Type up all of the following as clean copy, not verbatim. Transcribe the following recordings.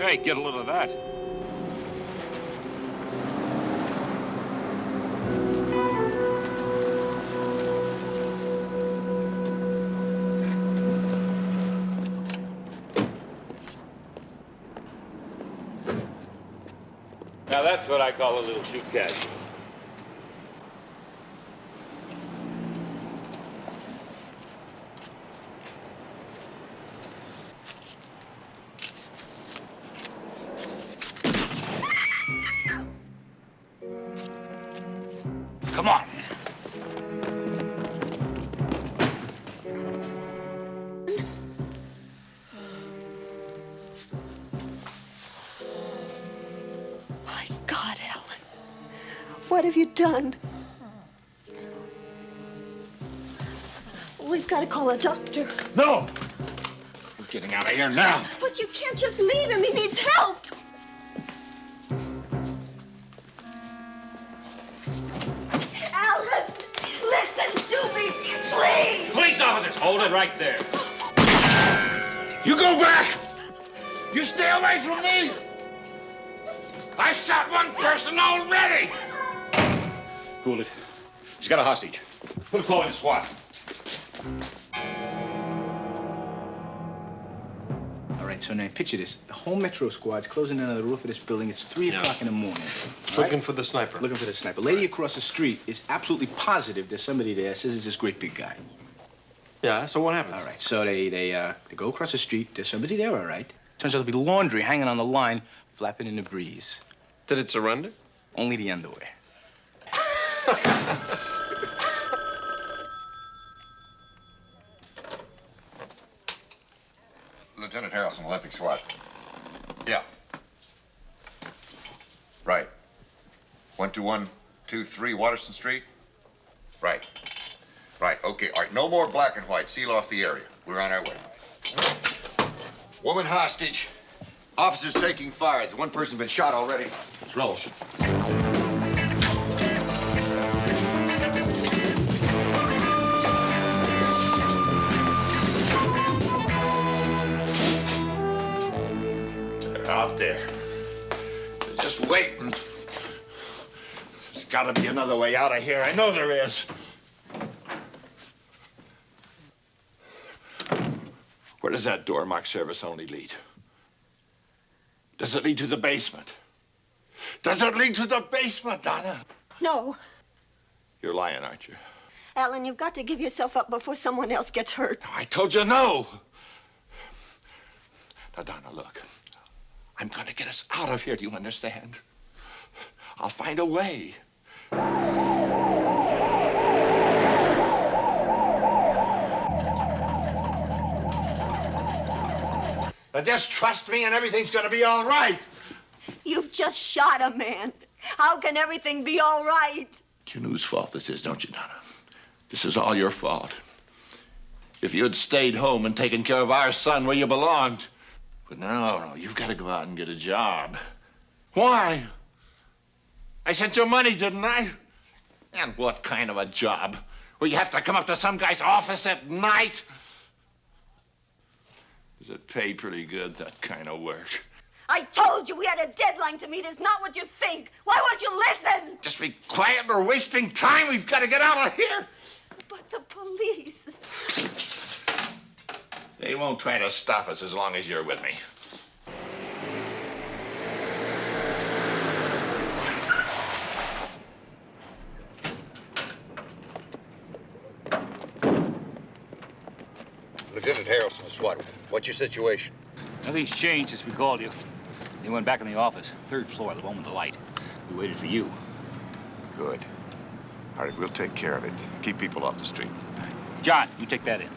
Hey, get a little of that. Now that's what I call a little too casual. Come on. My God, Alan. What have you done? We've got to call a doctor. No! We're getting out of here now. But you can't just leave him. He needs help. Alan, listen to me, please. Police officers, hold it right there. You go back! You stay away from me! I shot one person already! Cool it. He's got a hostage. Put a call in SWAT. All right, so now picture this. The whole Metro squad's closing in on the roof of this building. It's 3 o'clock in the morning. Looking for the sniper. Looking for the sniper. Lady across the street is absolutely positive there's somebody there. Says it's this great big guy. Yeah, so what happens? All right, so they go across the street. There's somebody there, all right. Turns out to be laundry hanging on the line, flapping in the breeze. Did it surrender? Only the underwear. Lieutenant Harrelson, Olympic SWAT. Yeah. Right. 12123 Waterston Street? Right. Right, okay. All right, no more black and white. Seal off the area. We're on our way. Woman hostage. Officers taking fire. There's one person been shot already. Let's roll. They're out there. They're just waiting. There's got to be another way out of here. I know there is. Where does that door marked service only lead? Does it lead to the basement? Does it lead to the basement, Donna? No. You're lying, aren't you? Alan, you've got to give yourself up before someone else gets hurt. I told you no. Now, Donna, look. I'm going to get us out of here, do you understand? I'll find a way. Now, just trust me and everything's going to be all right. You've just shot a man. How can everything be all right? You know whose fault this is, don't you, Donna? This is all your fault. If you had stayed home and taken care of our son where you belonged. But no, you've got to go out and get a job. Why? I sent you money, didn't I? And what kind of a job? Where you have to come up to some guy's office at night? Does it pay pretty good, that kind of work? I told you we had a deadline to meet. It's not what you think. Why won't you listen? Just be quiet. We're wasting time. We've got to get out of here. But the police. They won't try to stop us as long as you're with me. Lieutenant Harrelson, SWAT. What's your situation? Nothing's changed since we called you. You went back in the office, 3rd floor, the one with the light. We waited for you. Good. All right, we'll take care of it. Keep people off the street. John, you take that in.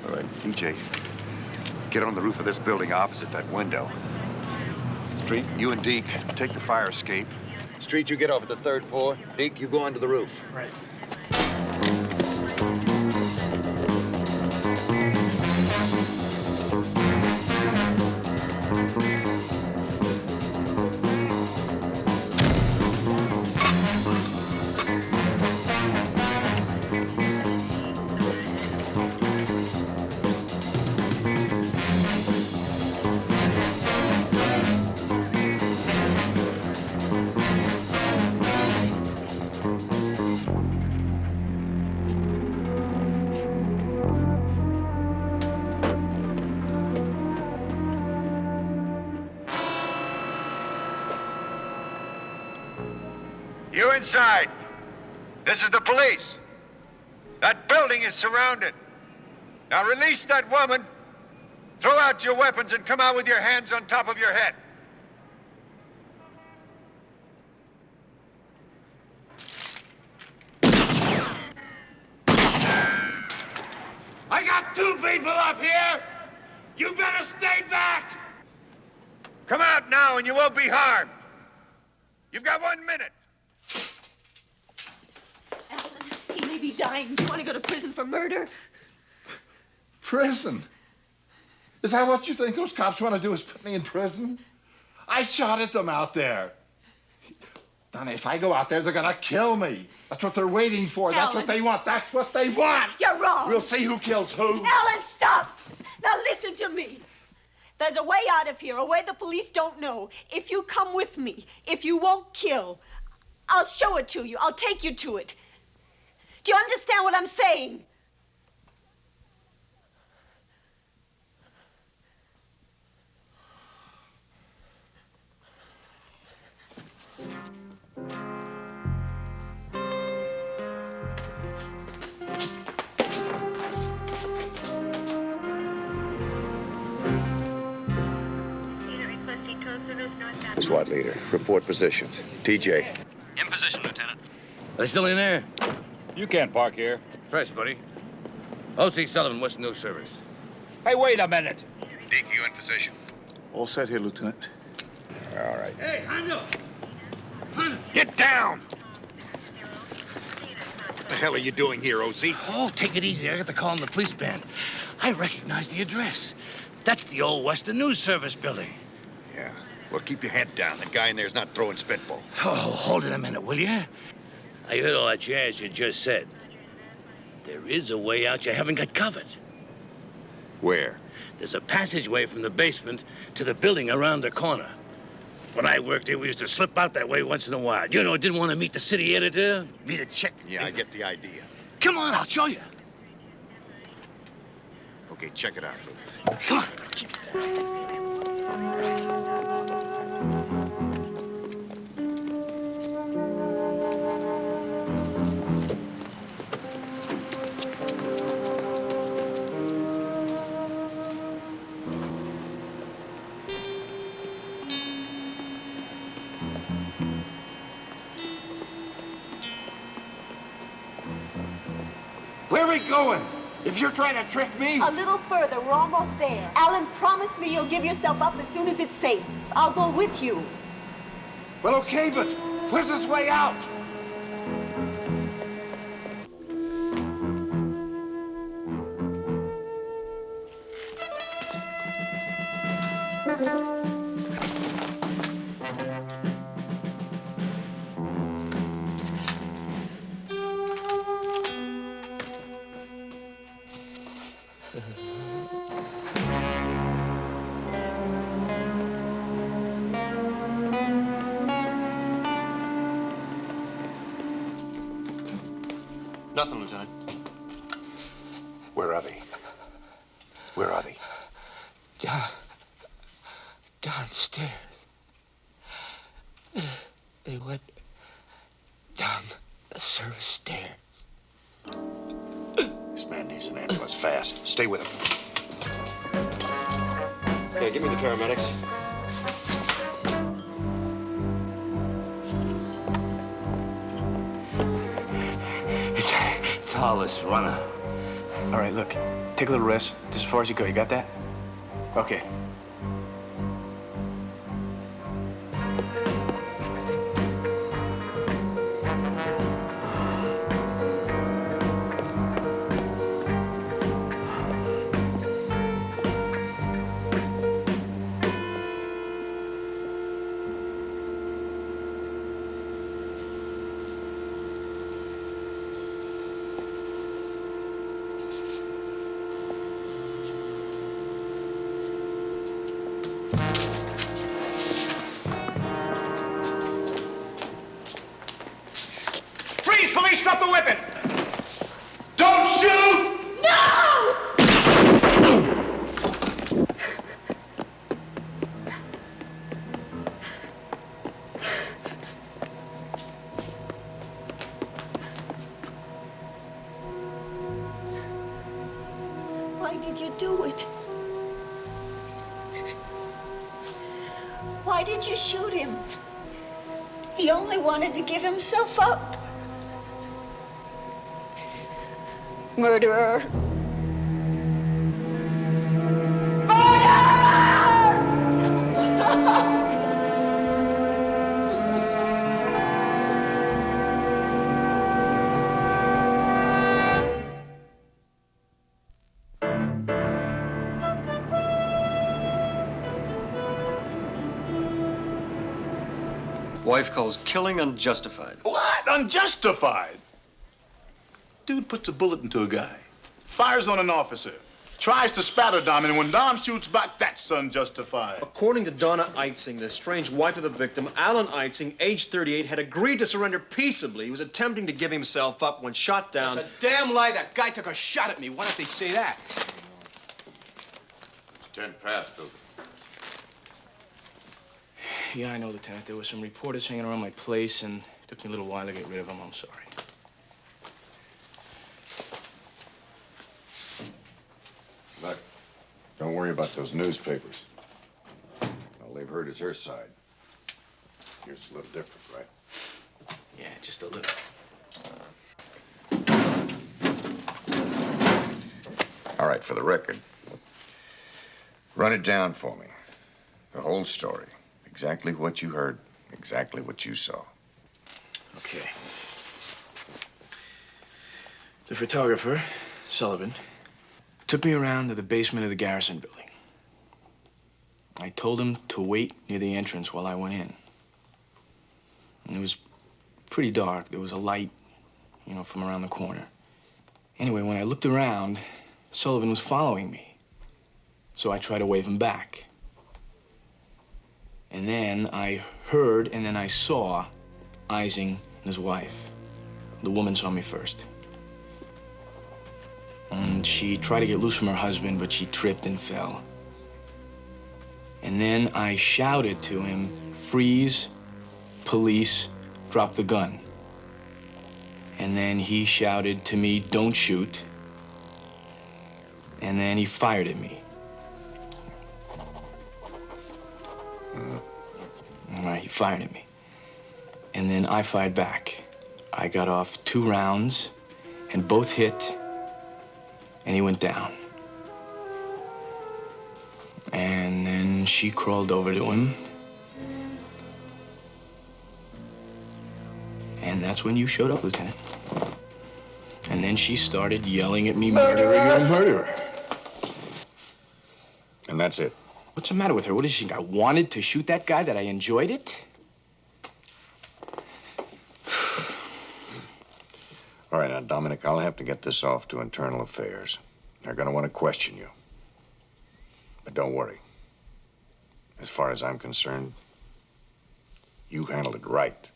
All right, DJ, get on the roof of this building opposite that window. Street, you and Deke take the fire escape. Street, you get off at the 3rd floor. Deke, you go onto the roof. Right. inside. This is the police. That building is surrounded. Now release that woman, throw out your weapons, and come out with your hands on top of your head. I got 2 people up here! You better stay back! Come out now and you won't be harmed. You've got 1 minute. Alan, he may be dying. Do you want to go to prison for murder? Prison? Is that what you think those cops want to do, is put me in prison? I shot at them out there. Donnie, if I go out there, they're gonna kill me. That's what they're waiting for. That's what they want. That's what they want. You're wrong. We'll see who kills who. Alan, stop! Now listen to me. There's a way out of here, a way the police don't know. If you come with me, if you won't kill, I'll show it to you. I'll take you to it. Do you understand what I'm saying? SWAT leader, report positions. TJ. In position, Lieutenant. Are they still in there? You can't park here. Fresh, buddy. O.C. Sullivan, Western News Service. Hey, wait a minute. Deke, you in position? All set here, Lieutenant. All right. Hey, Hondo! Hondo! Get down! What the hell are you doing here, OC? Oh, take it easy. I got the call on the police band. I recognize the address. That's the old Western News Service building. Yeah. Well, keep your head down. That guy in there's not throwing spitball. Oh, hold it a minute, will you? I heard all that jazz you just said. There is a way out you haven't got covered. Where? There's a passageway from the basement to the building around the corner. When I worked here, we used to slip out that way once in a while. You know, didn't want to meet the city editor, meet a chick. Yeah, I get the idea. Come on, I'll show you. Okay, check it out, Luca. Come on. Where are we going? If you're trying to trick me... A little further. We're almost there. Alan, promise me you'll give yourself up as soon as it's safe. I'll go with you. Well, okay, but where's this way out? Nothing, Lieutenant. Where are they? Where are they? Downstairs. They went down the service stairs. This man needs an ambulance fast. Stay with him. Yeah, give me the paramedics. It's all this runner. All right, look. Take a little rest. Just as far as you go. You got that? Okay. Why did you do it? Why did you shoot him? He only wanted to give himself up. Murderer. Wife calls killing unjustified. What? Unjustified? Dude puts a bullet into a guy, fires on an officer, tries to spatter Dom, and when Dom shoots back, that's unjustified. According to Donna Eitzing, the estranged wife of the victim, Alan Eitzing, age 38, had agreed to surrender peaceably. He was attempting to give himself up when shot down. That's a damn lie. That guy took a shot at me. Why don't they say that? 10 past, Luca. Yeah, I know, Lieutenant. There were some reporters hanging around my place, and it took me a little while to get rid of them. I'm sorry. Look, don't worry about those newspapers. All they've heard is her side. Yours is a little different, right? Yeah, just a little. All right, for the record, run it down for me. The whole story. Exactly what you heard, exactly what you saw. Okay. The photographer, Sullivan, took me around to the basement of the Garrison building. I told him to wait near the entrance while I went in. And it was pretty dark. There was a light, you know, from around the corner. Anyway, when I looked around, Sullivan was following me. So I tried to wave him back. And then I heard and then I saw Eitzing and his wife. The woman saw me first. And she tried to get loose from her husband, but she tripped and fell. And then I shouted to him, "Freeze, police, drop the gun." And then he shouted to me, "Don't shoot." And then he fired at me. All right, he fired at me. And then I fired back. I got off 2 rounds, and both hit, and he went down. And then she crawled over to him. And that's when you showed up, Lieutenant. And then she started yelling at me, "Murderer, you're a murderer." And that's it. What's the matter with her? What did she think? I wanted to shoot that guy, that I enjoyed it? All right, now, Dominic, I'll have to get this off to Internal Affairs. They're gonna want to question you. But don't worry. As far as I'm concerned, you handled it right.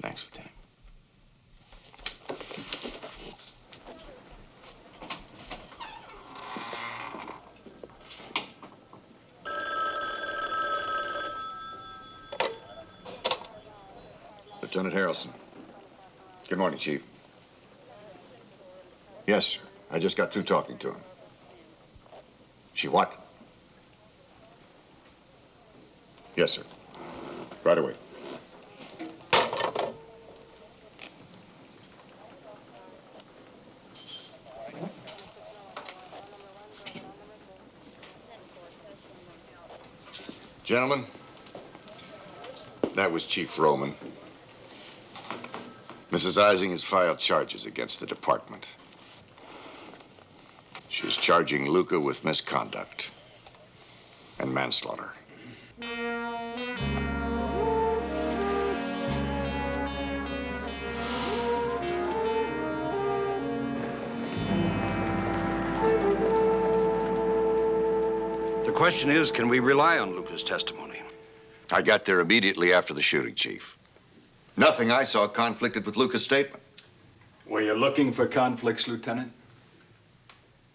Thanks, Lieutenant. Lieutenant Harrelson. Good morning, Chief. Yes, sir. I just got through talking to him. She what? Yes, sir. Right away. Gentlemen, that was Chief Roman. Mrs. Eitzing has filed charges against the department. She's charging Luca with misconduct and manslaughter. The question is, can we rely on Luca's testimony? I got there immediately after the shooting, Chief. Nothing I saw conflicted with Luca's statement. Were you looking for conflicts, Lieutenant?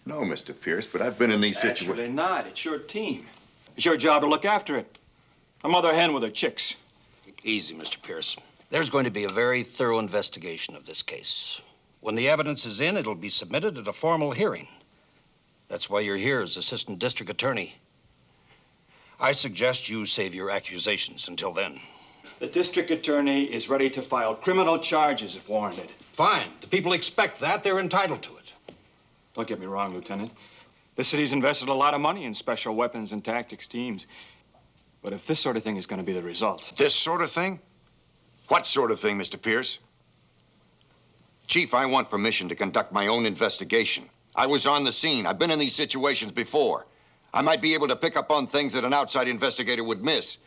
No, Mr. Pierce, but I've been in these situations. Actually not. It's your team. It's your job to look after it. A mother hen with her chicks. Easy, Mr. Pierce. There's going to be a very thorough investigation of this case. When the evidence is in, it'll be submitted at a formal hearing. That's why you're here as Assistant District Attorney. I suggest you save your accusations until then. The district attorney is ready to file criminal charges if warranted. Fine. The people expect that. They're entitled to it. Don't get me wrong, Lieutenant. The city's invested a lot of money in special weapons and tactics teams. But if this sort of thing is going to be the result... This sort of thing? What sort of thing, Mr. Pierce? Chief, I want permission to conduct my own investigation. I was on the scene. I've been in these situations before. I might be able to pick up on things that an outside investigator would miss.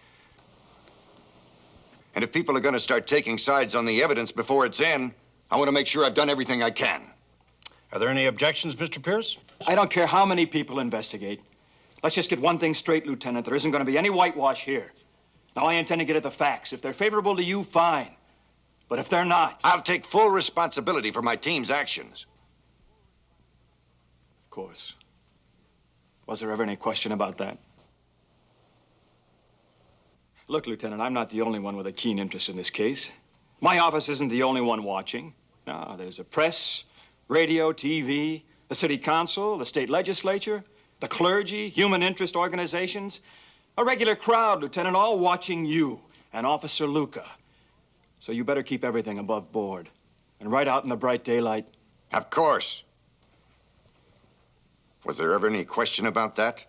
And if people are going to start taking sides on the evidence before it's in, I want to make sure I've done everything I can. Are there any objections, Mr. Pierce? I don't care how many people investigate. Let's just get one thing straight, Lieutenant. There isn't going to be any whitewash here. Now, I intend to get at the facts. If they're favorable to you, fine. But if they're not... I'll take full responsibility for my team's actions. Of course. Was there ever any question about that? Look, Lieutenant, I'm not the only one with a keen interest in this case. My office isn't the only one watching. No, there's a press, radio, TV, the city council, the state legislature, the clergy, human interest organizations. A regular crowd, Lieutenant, all watching you and Officer Luca. So you better keep everything above board and right out in the bright daylight. Of course. Was there ever any question about that?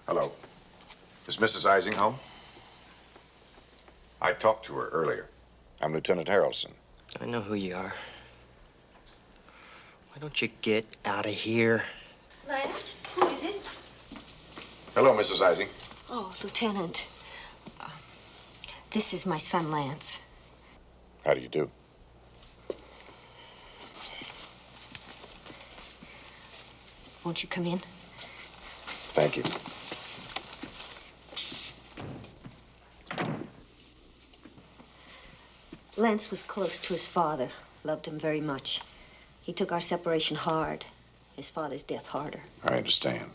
Hello. Is Mrs. Ising home? I talked to her earlier. I'm Lieutenant Harrelson. I know who you are. Why don't you get out of here? Lance, who is it? Hello, Mrs. Ising. Oh, Lieutenant. This is my son, Lance. How do you do? Won't you come in? Thank you. Lance was close to his father, loved him very much. He took our separation hard, his father's death harder. I understand.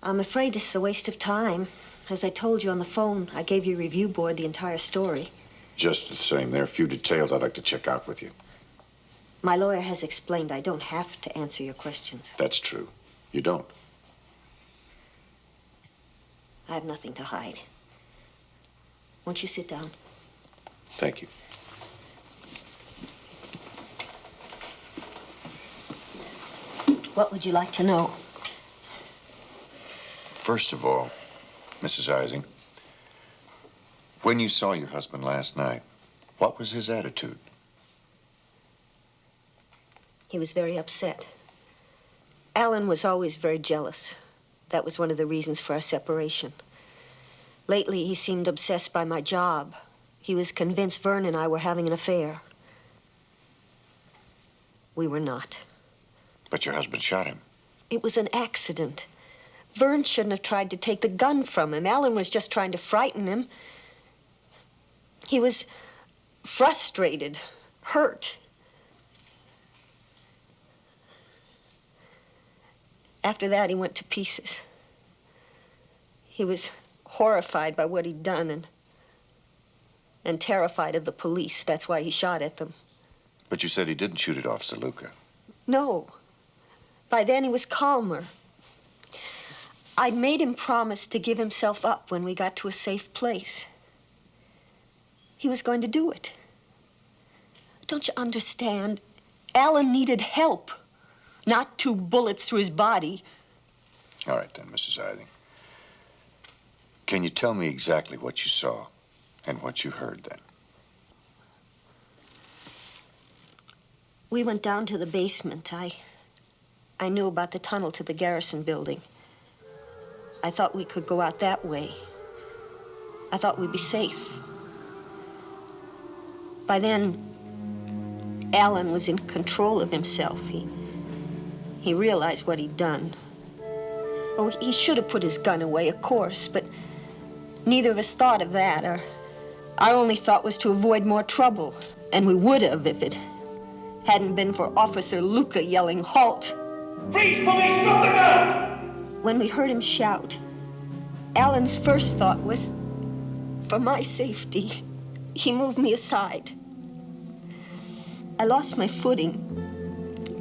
I'm afraid this is a waste of time. As I told you on the phone, I gave your review board the entire story. Just the same, there are a few details I'd like to check out with you. My lawyer has explained I don't have to answer your questions. That's true. You don't. I have nothing to hide. Won't you sit down? Thank you. What would you like to know? First of all, Mrs. Ising, when you saw your husband last night, what was his attitude? He was very upset. Alan was always very jealous. That was one of the reasons for our separation. Lately, he seemed obsessed by my job. He was convinced Vern and I were having an affair. We were not. But your husband shot him. It was an accident. Vern shouldn't have tried to take the gun from him. Alan was just trying to frighten him. He was frustrated, hurt. After that, he went to pieces. He was horrified by what he'd done and terrified of the police. That's why he shot at them. But you said he didn't shoot at Officer Luca. No. By then, he was calmer. I'd made him promise to give himself up when we got to a safe place. He was going to do it. Don't you understand? Alan needed help, not 2 bullets through his body. All right, then, Mrs. Ising. Can you tell me exactly what you saw and what you heard then? We went down to the basement. I knew about the tunnel to the garrison building. I thought we could go out that way. I thought we'd be safe. By then, Alan was in control of himself. He realized what he'd done. Oh, he should have put his gun away, of course, but neither of us thought of that. Our only thought was to avoid more trouble, and we would have if it hadn't been for Officer Luca yelling, "Halt! Freeze, police, drop the gun!" When we heard him shout, Alan's first thought was, for my safety, he moved me aside. I lost my footing.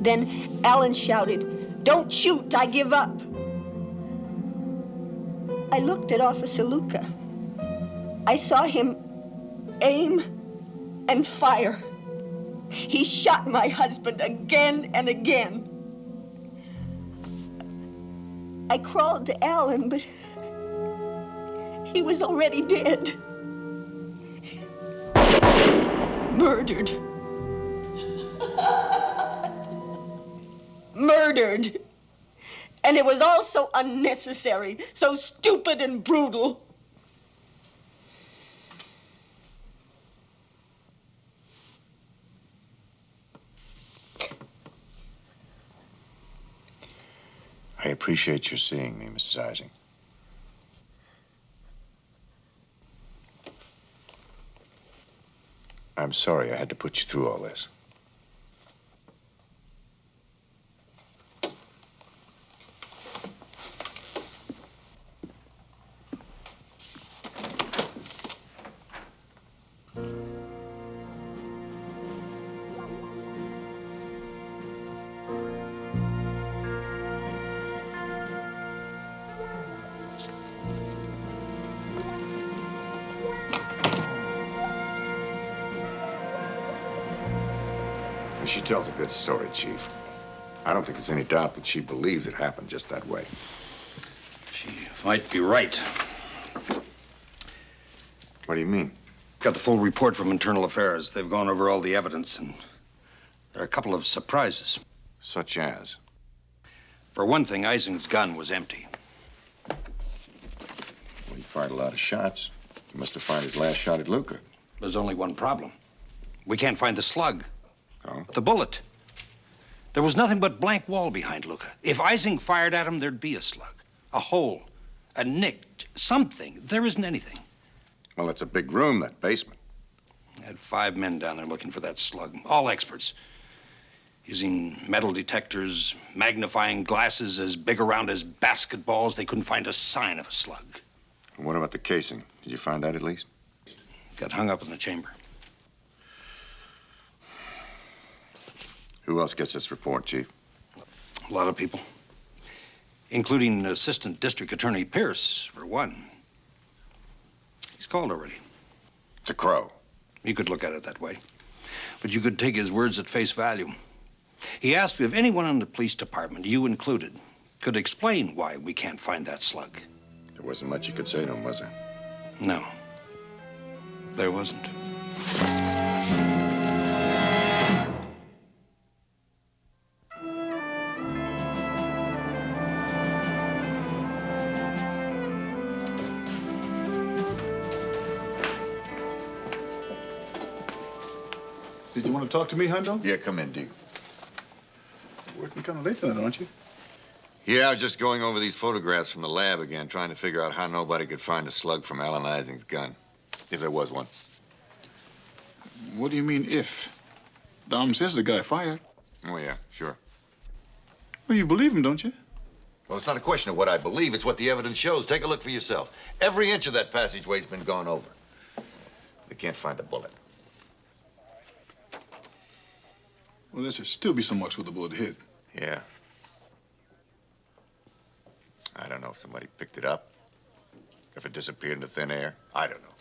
Then Alan shouted, "Don't shoot, I give up." I looked at Officer Luca. I saw him aim and fire. He shot my husband again and again. I crawled to Alan, but he was already dead. Murdered. Murdered. And it was all so unnecessary, so stupid and brutal. I appreciate your seeing me, Mrs. Ising. I'm sorry I had to put you through all this. She tells a good story, Chief. I don't think there's any doubt that she believes it happened just that way. She might be right. What do you mean? Got the full report from Internal Affairs. They've gone over all the evidence, and there are a couple of surprises. Such as? For one thing, Ising's gun was empty. Well, he fired a lot of shots. He must have fired his last shot at Luca. There's only one problem. We can't find the slug. Oh? The bullet. There was nothing but blank wall behind Luca. If Ising fired at him, there'd be a slug, a hole, a nick, something. There isn't anything. Well, it's a big room, that basement. I had 5 men down there looking for that slug, all experts. Using metal detectors, magnifying glasses as big around as basketballs, they couldn't find a sign of a slug. And what about the casing? Did you find that at least? Got hung up in the chamber. Who else gets this report, Chief? A lot of people, including Assistant District Attorney Pierce, for one. He's called already. It's a crow. You could look at it that way, but you could take his words at face value. He asked me if anyone in the police department, you included, could explain why we can't find that slug. There wasn't much you could say to him, was there? No, there wasn't. Did you want to talk to me, Hondo? Yeah, come in, Deke. Working kind of late tonight, aren't you? Yeah, I was just going over these photographs from the lab again, trying to figure out how nobody could find a slug from Alan Ising's gun, if there was one. What do you mean, if? Dom says the guy fired. Oh, yeah, sure. Well, you believe him, don't you? Well, it's not a question of what I believe. It's what the evidence shows. Take a look for yourself. Every inch of that passageway's been gone over. They can't find a bullet. Well, there should still be some marks where the bullet hit. Yeah. I don't know if somebody picked it up, if it disappeared into thin air. I don't know.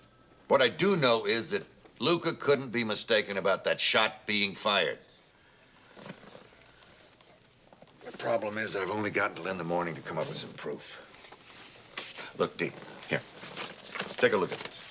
What I do know is that Luca couldn't be mistaken about that shot being fired. The problem is I've only got until in the morning to come up with some proof. Look, Deke, here. Take a look at this.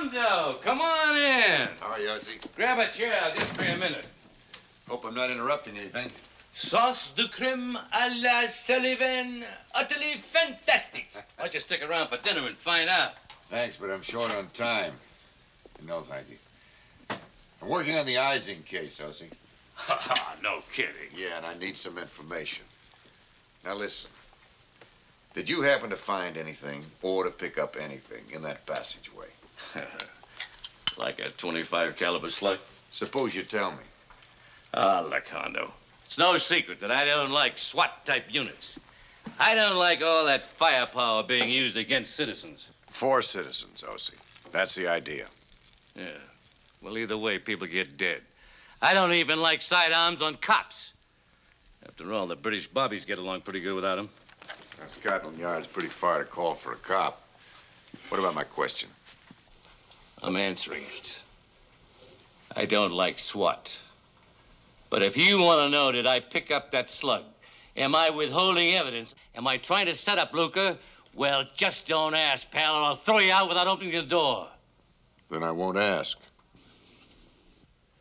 Mondo, come on in. How are you, Ozzy? Grab a chair, I'll just be a minute. Hope I'm not interrupting anything. Sauce de creme à la Sullivan, utterly fantastic. Why don't you stick around for dinner and find out? Thanks, but I'm short on time. No, thank you. I'm working on the Ising case, Ozzy. Ha ha, no kidding. Yeah, and I need some information. Now listen. Did you happen to find anything or to pick up anything in that passageway? Like a 25 caliber slug? Suppose you tell me. Ah, look, Hondo. It's no secret that I don't like SWAT-type units. I don't like all that firepower being used against citizens. For citizens, Ozzy. That's the idea. Yeah. Well, either way, people get dead. I don't even like sidearms on cops. After all, the British bobbies get along pretty good without them. Now, Scotland Yard's pretty far to call for a cop. What about my question? I'm answering it. I don't like SWAT. But if you want to know, did I pick up that slug? Am I withholding evidence? Am I trying to set up Luca? Well, just don't ask, pal, or I'll throw you out without opening the door. Then I won't ask.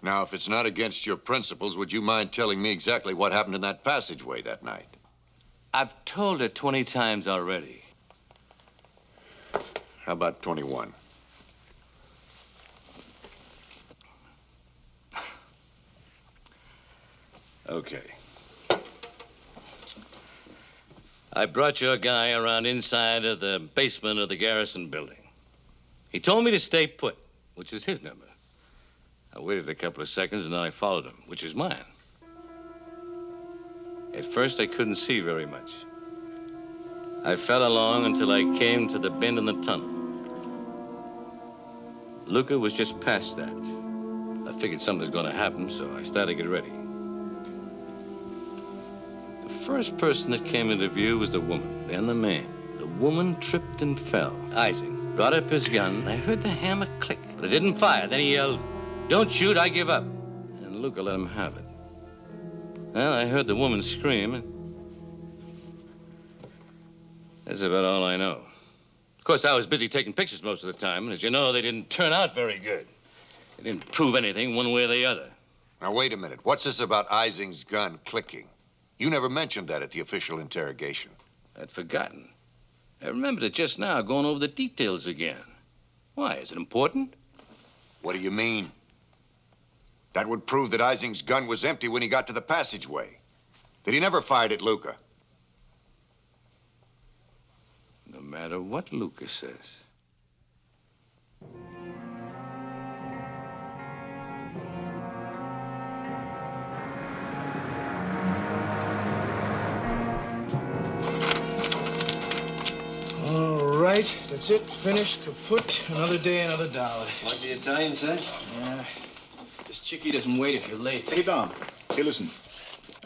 Now, if it's not against your principles, would you mind telling me exactly what happened in that passageway that night? I've told it 20 times already. How about 21? Okay. I brought your guy around inside of the basement of the Garrison building. He told me to stay put, which is his number. I waited a couple of seconds and then I followed him, which is mine. At first, I couldn't see very much. I fell along until I came to the bend in the tunnel. Luca was just past that. I figured something was going to happen, so I started to get ready. The first person that came into view was the woman, then the man. The woman tripped and fell. Ising brought up his gun. I heard the hammer click, but it didn't fire. Then he yelled, "Don't shoot, I give up." And Luca let him have it. Well, I heard the woman scream. That's about all I know. Of course, I was busy taking pictures most of the time, and as you know, they didn't turn out very good. They didn't prove anything one way or the other. Now, wait a minute. What's this about Ising's gun clicking? You never mentioned that at the official interrogation. I'd forgotten. I remembered it just now, going over the details again. Why, is it important? What do you mean? That would prove that Ising's gun was empty when he got to the passageway. That he never fired at Luca. No matter what Luca says. All right, that's it. Finished, kaput. Another day, another dollar. Like the Italian said? Yeah. This chickie doesn't wait if you're late. Hey, Dom. Hey, listen.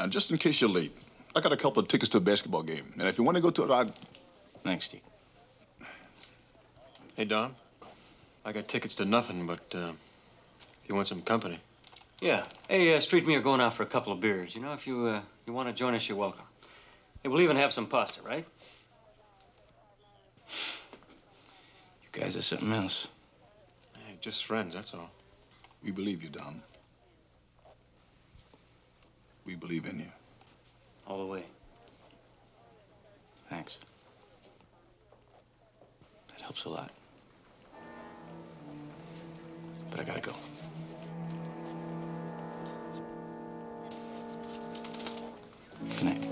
Just in case you're late, I got a couple of tickets to a basketball game. And if you want to go to it, Thanks, Steve. Hey, Dom. I got tickets to nothing, but if you want some company. Yeah. Hey, Street and me are going out for a couple of beers. You know, if you want to join us, you're welcome. Hey, we'll even have some pasta, right? You guys are something else. Hey, just friends, that's all. we believe you, Dom. We believe in you. All the way. Thanks. That helps a lot. But I gotta go. Good night.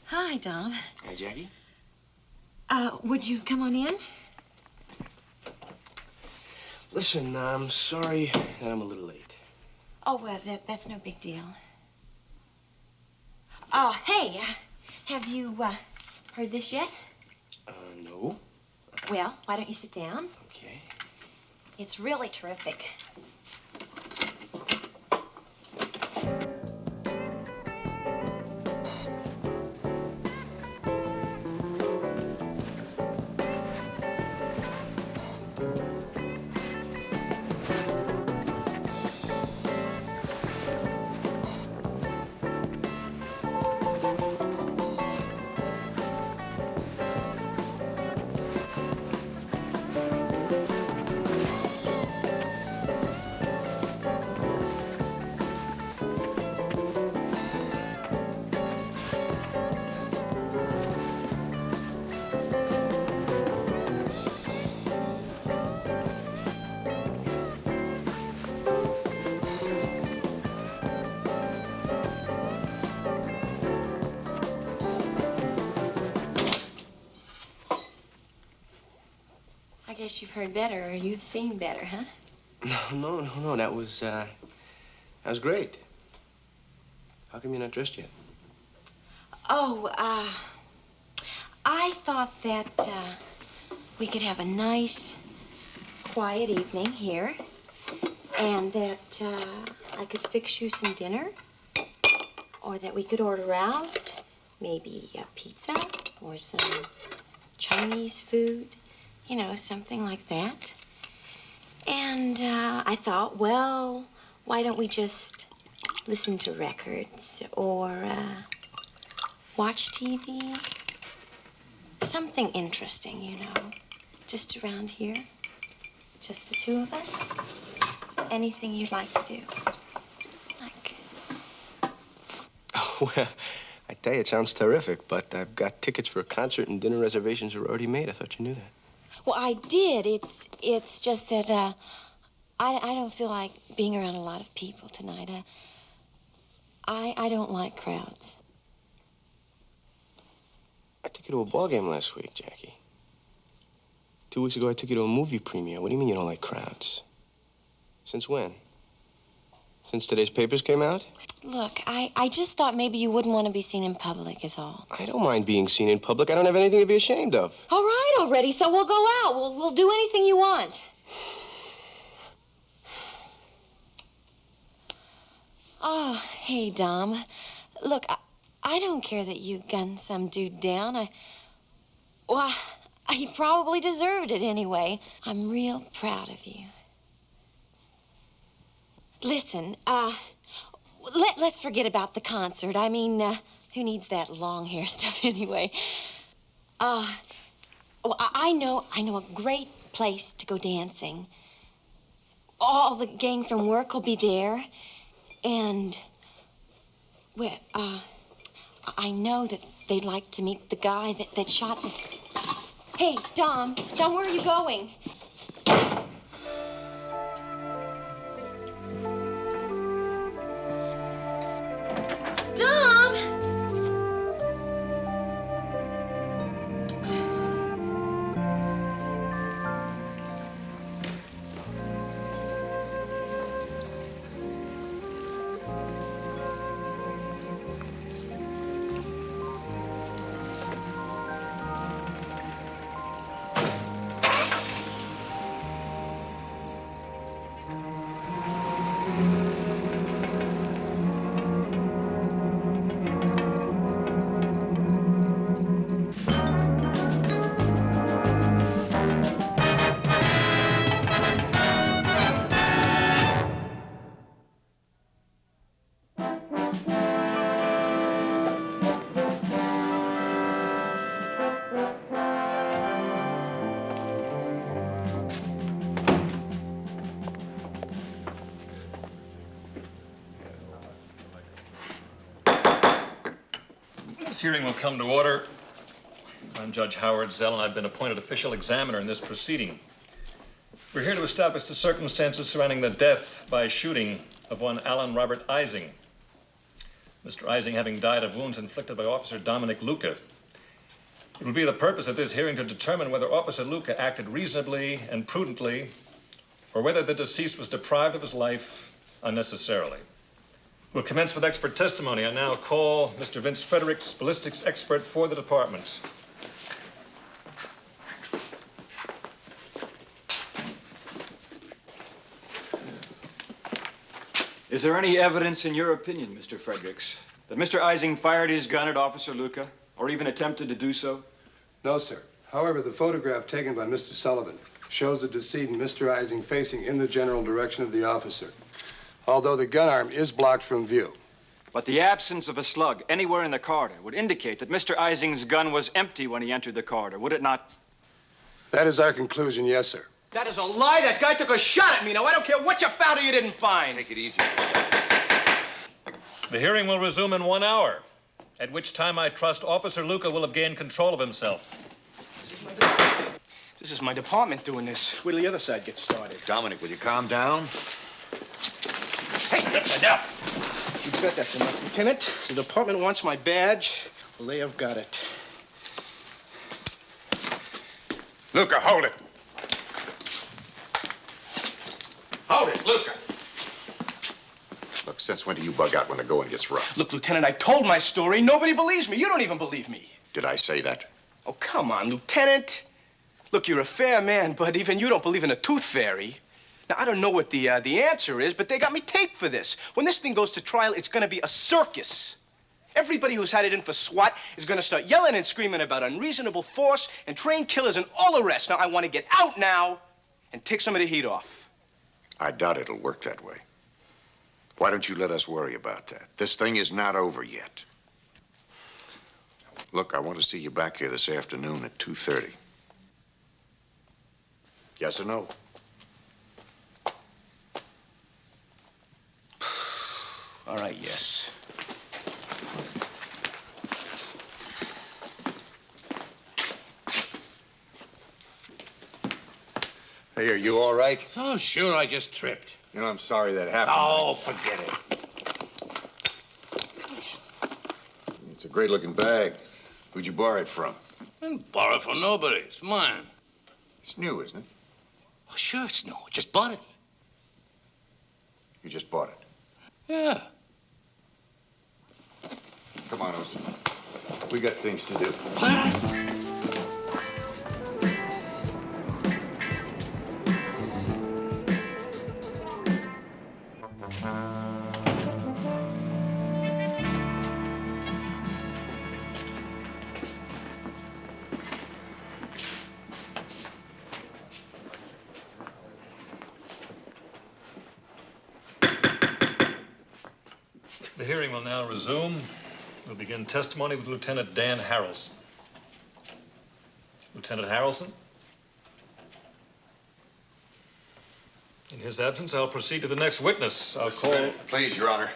Hi, Dom. Hi, Jackie. Would you come on in? Listen, I'm sorry that I'm a little late. Oh, well, that's no big deal. Oh, hey, have you, heard this yet? No. Well, why don't you sit down? Okay. It's really terrific. I guess you've heard better, or you've seen better, huh? No. That was great. How come you're not dressed yet? Oh, I thought that, we could have a nice, quiet evening here, and that, I could fix you some dinner, or that we could order out, maybe a pizza, or some Chinese food. You know, something like that. And I thought, well, why don't we just listen to records or watch TV? Something interesting, you know, just around here. Just the two of us. Anything you'd like to do. Like. Oh, well, I tell you, it sounds terrific, but I've got tickets for a concert and dinner reservations are already made. I thought you knew that. Well, I did. It's just that I don't feel like being around a lot of people tonight. I don't like crowds. I took you to a ball game last week, Jackie. 2 weeks ago, I took you to a movie premiere. What do you mean you don't like crowds? Since when? Since today's papers came out? Look, I just thought maybe you wouldn't want to be seen in public is all. I don't mind being seen in public. I don't have anything to be ashamed of. All right already, so we'll go out. We'll do anything you want. Oh, hey, Dom. Look, I don't care that you gunned some dude down. Well, he probably deserved it anyway. I'm real proud of you. Listen, let's forget about the concert. I mean, who needs that long hair stuff anyway? Well, I know a great place to go dancing. All the gang from work will be there. And, well, I know that they'd like to meet the guy that shot the... Hey, Dom, where are you going? Dom! This hearing will come to order. I'm Judge Howard Zell, and I've been appointed official examiner in this proceeding. We're here to establish the circumstances surrounding the death by shooting of one Alan Robert Ising. Mr. Ising having died of wounds inflicted by Officer Dominic Luca. It would be the purpose of this hearing to determine whether Officer Luca acted reasonably and prudently, or whether the deceased was deprived of his life unnecessarily. We'll commence with expert testimony. I now call Mr. Vince Fredericks, ballistics expert for the department. Is there any evidence, in your opinion, Mr. Fredericks, that Mr. Ising fired his gun at Officer Luca, or even attempted to do so? No, sir. However, the photograph taken by Mr. Sullivan shows the decedent, Mr. Ising, facing in the general direction of the officer, although the gun arm is blocked from view. But the absence of a slug anywhere in the corridor would indicate that Mr. Ising's gun was empty when he entered the corridor, would it not? That is our conclusion, yes, sir. That is a lie. That guy took a shot at me. Now, I don't care what you found or you didn't find. Take it easy. The hearing will resume in 1 hour, at which time I trust Officer Luca will have gained control of himself. This is my department doing this. Wait till the other side gets started. Dominic, will you calm down? Hey, that's enough. You bet that's enough, Lieutenant. The department wants my badge. Well, they have got it. Luca, hold it. Hold it, Luca. Look, since when do you bug out when the going gets rough? Look, Lieutenant, I told my story. Nobody believes me. You don't even believe me. Did I say that? Oh, come on, Lieutenant. Look, you're a fair man, but even you don't believe in a tooth fairy. Now, I don't know what the answer is, but they got me taped for this. When this thing goes to trial, it's gonna be a circus. Everybody who's had it in for SWAT is gonna start yelling and screaming about unreasonable force and trained killers and all the rest. Now, I want to get out now and take some of the heat off. I doubt it'll work that way. Why don't you let us worry about that? This thing is not over yet. Look, I want to see you back here this afternoon at 2:30. Yes or no? All right, yes. Hey, are you all right? Oh, sure, I just tripped. You know, I'm sorry that happened. Oh, forget it. It's a great-looking bag. Who'd you borrow it from? I didn't borrow it from nobody. It's mine. It's new, isn't it? Oh, sure, it's new. Just bought it. You just bought it. Yeah. Come on, Oz. We got things to do. The hearing will now resume. We'll begin testimony with Lieutenant Dan Harrelson. Lieutenant Harrelson? In his absence, I'll proceed to the next witness. I'll call... Please, Your Honor.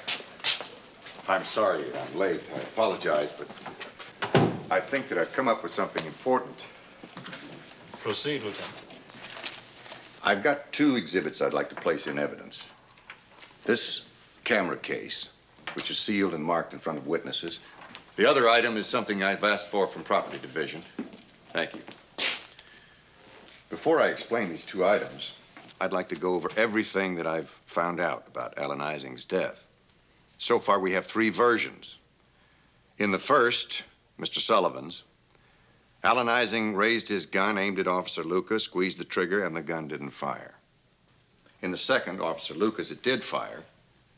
I'm sorry I'm late. I apologize, but I think that I've come up with something important. Proceed, Lieutenant. I've got 2 exhibits I'd like to place in evidence. This camera case, which is sealed and marked in front of witnesses. The other item is something I've asked for from Property Division. Thank you. Before I explain these 2 items, I'd like to go over everything that I've found out about Alan Ising's death. So far, we have 3 versions. In the first, Mr. Sullivan's, Alan Ising raised his gun, aimed at Officer Luca, squeezed the trigger, and the gun didn't fire. In the second, Officer Luca's, it did fire,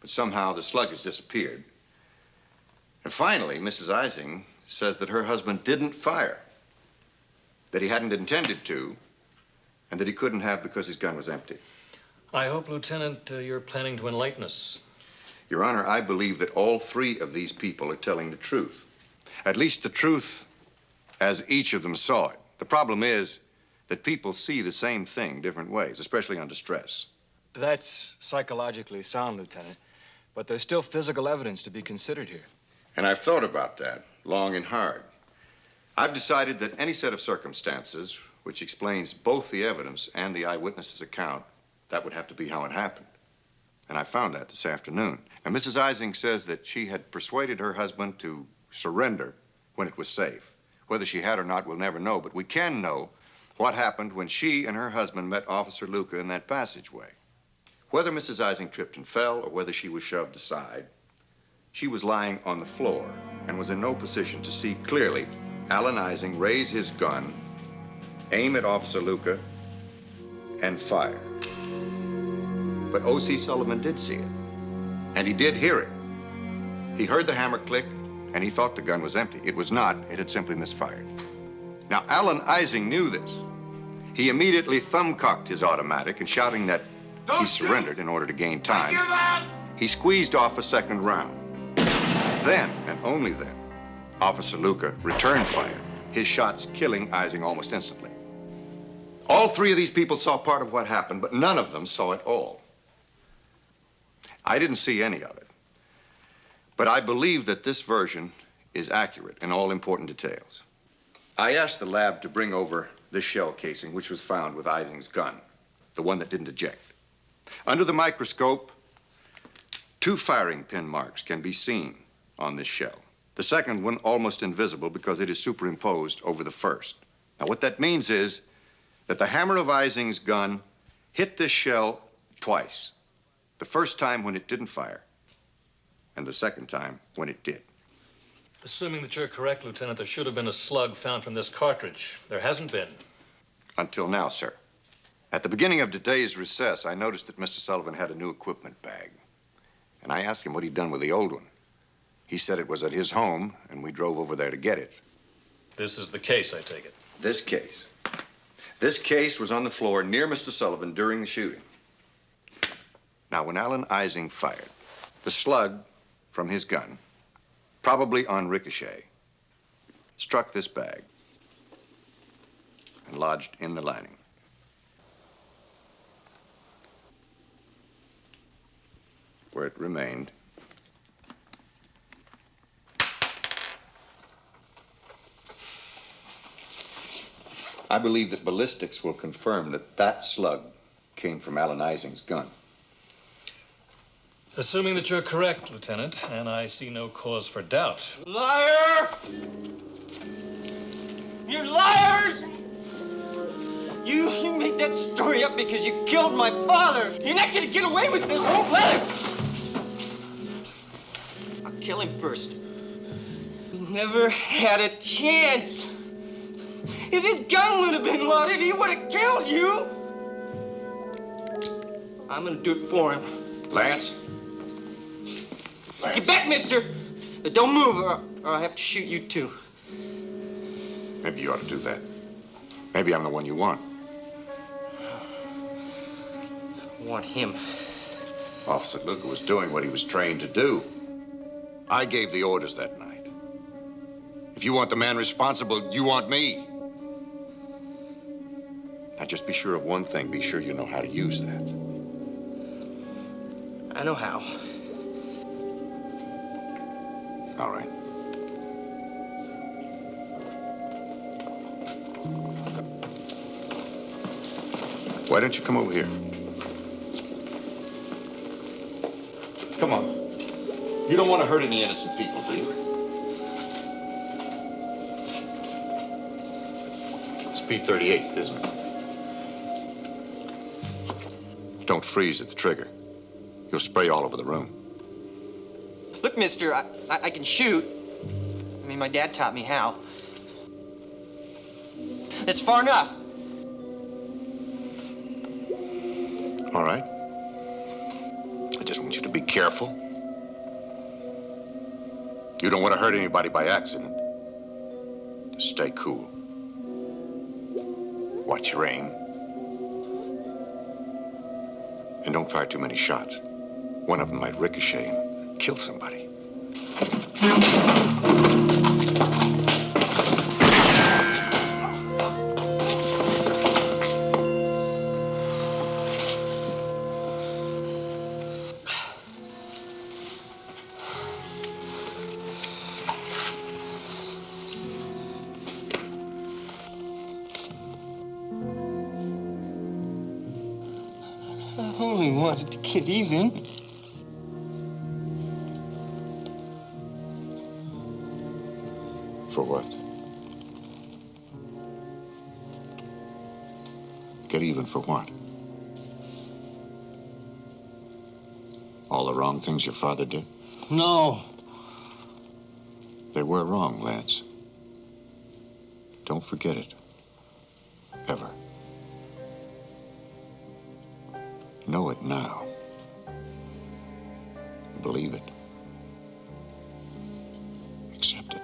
but somehow the slug has disappeared. And finally, Mrs. Ising says that her husband didn't fire, that he hadn't intended to, and that he couldn't have because his gun was empty. I hope, Lieutenant, you're planning to enlighten us. Your Honor, I believe that all 3 of these people are telling the truth. At least the truth as each of them saw it. The problem is that people see the same thing different ways, especially under stress. That's psychologically sound, Lieutenant, but there's still physical evidence to be considered here. And I've thought about that long and hard. I've decided that any set of circumstances which explains both the evidence and the eyewitness's account, that would have to be how it happened. And I found that this afternoon. Now, Mrs. Ising says that she had persuaded her husband to surrender when it was safe. Whether she had or not, we'll never know, but we can know what happened when she and her husband met Officer Luca in that passageway. Whether Mrs. Ising tripped and fell or whether she was shoved aside, she was lying on the floor and was in no position to see clearly Alan Ising raise his gun, aim at Officer Luca, and fire. But O.C. Sullivan did see it, and he did hear it. He heard the hammer click, and he thought the gun was empty. It was not. It had simply misfired. Now, Alan Ising knew this. He immediately thumb-cocked his automatic and shouting that he surrendered in order to gain time, he squeezed off a second round. Then, and only then, Officer Luca returned fire, his shots killing Ising almost instantly. All three of these people saw part of what happened, but none of them saw it all. I didn't see any of it. But I believe that this version is accurate in all important details. I asked the lab to bring over this shell casing, which was found with Ising's gun, the one that didn't eject. Under the microscope, 2 firing pin marks can be seen on this shell. The second one almost invisible because it is superimposed over the first. Now, what that means is that the hammer of Ising's gun hit this shell twice. The first time when it didn't fire, and the second time when it did. Assuming that you're correct, Lieutenant, there should have been a slug found from this cartridge. There hasn't been. Until now, sir. At the beginning of today's recess, I noticed that Mr. Sullivan had a new equipment bag. And I asked him what he'd done with the old one. He said it was at his home, and we drove over there to get it. This is the case, I take it. This case. This case was on the floor near Mr. Sullivan during the shooting. Now, when Alan Ising fired, the slug from his gun, probably on ricochet, struck this bag and lodged in the lining. Where it remained I believe that ballistics will confirm that that slug came from Alan Ising's gun. Assuming that you're correct, Lieutenant, and I see no cause for doubt. Liar! You're liars! You made that story up because you killed my father. You're not gonna get away with this. I won't let him. I'll kill him first. He never had a chance. If his gun would have been loaded, he would have killed you. I'm gonna do it for him. Lance? Get back, mister! Don't move, or I'll have to shoot you, too. Maybe you ought to do that. Maybe I'm the one you want. I want him. Officer Luca was doing what he was trained to do. I gave the orders that night. If you want the man responsible, you want me. Now, just be sure of one thing. Be sure you know how to use that. I know how. All right. Why don't you come over here? Come on. You don't want to hurt any innocent people, do you? It's P-38, isn't it? Don't freeze at the trigger. You'll spray all over the room. Look, mister, I can shoot. I mean, my dad taught me how. That's far enough. All right. I just want you to be careful. You don't want to hurt anybody by accident. Just stay cool. Watch your aim. And don't fire too many shots. One of them might ricochet and kill somebody. I only wanted to get even. Get even for what? All the wrong things your father did? No. They were wrong, Lance. Don't forget it. Ever. Know it now. Believe it. Accept it.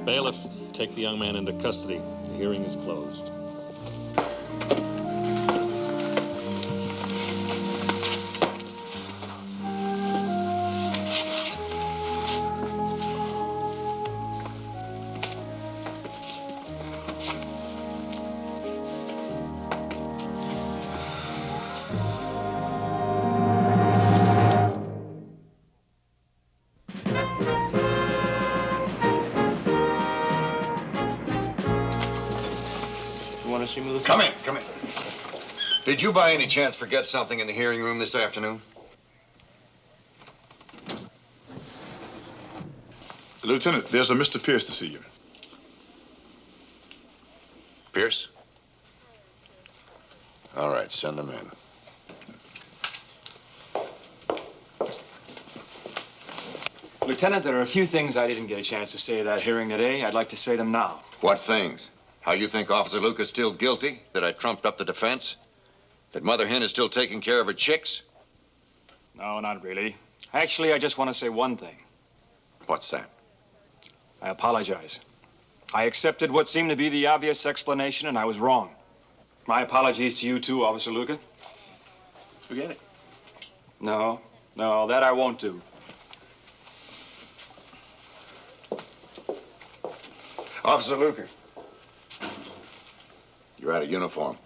Bailiff, take the young man into custody. The hearing is closed. Come in, come in. Did you by any chance forget something in the hearing room this afternoon? Lieutenant, there's a Mr. Pierce to see you. Pierce? All right, send him in. Lieutenant, there are a few things I didn't get a chance to say at that hearing today. I'd like to say them now. What things? How you think Officer Luca's still guilty? That I trumped up the defense? That Mother Hen is still taking care of her chicks? No, not really. Actually, I just want to say one thing. What's that? I apologize. I accepted what seemed to be the obvious explanation, and I was wrong. My apologies to you, too, Officer Luca. Forget it. No, that I won't do. Officer Luca. You're out of uniform.